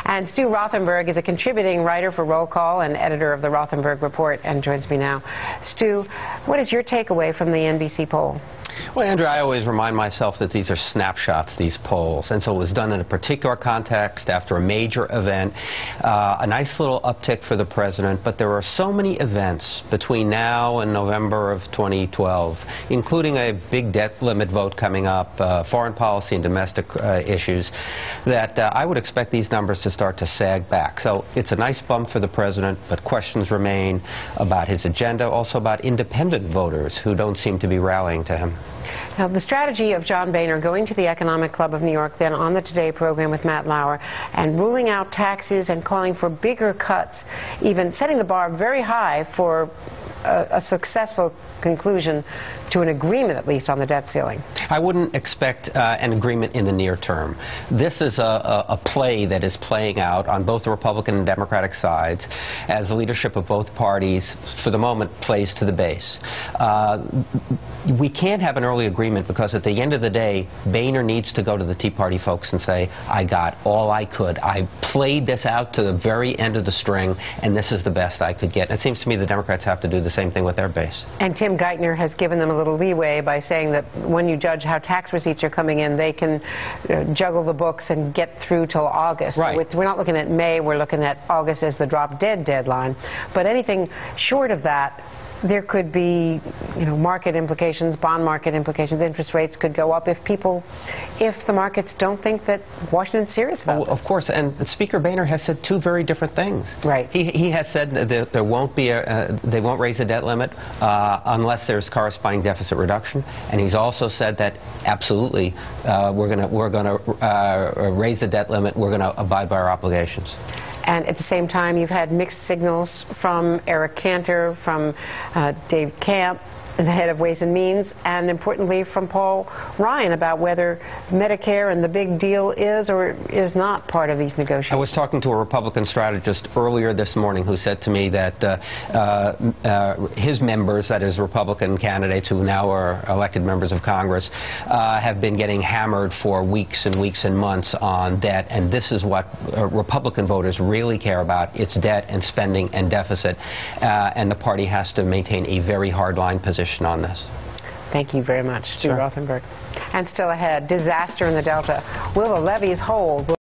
And Stu Rothenberg is a contributing writer for Roll Call and editor of the Rothenberg Report and joins me now. Stu, what is your takeaway from the NBC poll? Well, Andrea, I always remind myself that these are snapshots, these polls, and so it was done in a particular context after a major event, a nice little uptick for the president, but there are so many events between now and November of 2012, including a big debt limit vote coming up, foreign policy and domestic issues, that I would expect these numbers to start to sag back. So it's a nice bump for the president, but questions remain about his agenda, also about independent voters who don't seem to be rallying to him. Now, the strategy of John Boehner going to the Economic Club of New York, then on the Today program with Matt Lauer, and ruling out taxes and calling for bigger cuts, even setting the bar very high for a successful conclusion to an agreement, at least, on the debt ceiling. I wouldn't expect an agreement in the near term. This is a play that is playing out on both the Republican and Democratic sides as the leadership of both parties, for the moment, plays to the base. We can't have an early agreement because at the end of the day, Boehner needs to go to the Tea Party folks and say, I got all I could. I played this out to the very end of the string, and this is the best I could get. And it seems to me the Democrats have to do the same thing with their base. And Tim Geithner has given them a little leeway by saying that when you judge how tax receipts are coming in, they can juggle the books and get through till August. Right. So we're not looking at May, we're looking at August as the drop-dead deadline. But anything short of that, there could be, market implications, bond market implications. Interest rates could go up if the markets don't think that Washington's serious about this. Of course, and Speaker Boehner has said two very different things. Right. He has said that there won't be they won't raise the debt limit unless there's corresponding deficit reduction, and he's also said that absolutely we're going to raise the debt limit. We're going to abide by our obligations. And at the same time, you've had mixed signals from Eric Cantor, from Dave Camp, the head of Ways and Means, and importantly from Paul Ryan about whether Medicare and the big deal is or is not part of these negotiations. I was talking to a Republican strategist earlier this morning who said to me that his members, that is Republican candidates who now are elected members of Congress, have been getting hammered for weeks and weeks and months on debt, and this is what Republican voters really care about. It's debt and spending and deficit, and the party has to maintain a very hard-line position on this. Thank you very much, Stu Rothenberg. And still ahead, disaster in the Delta. Will the levees hold?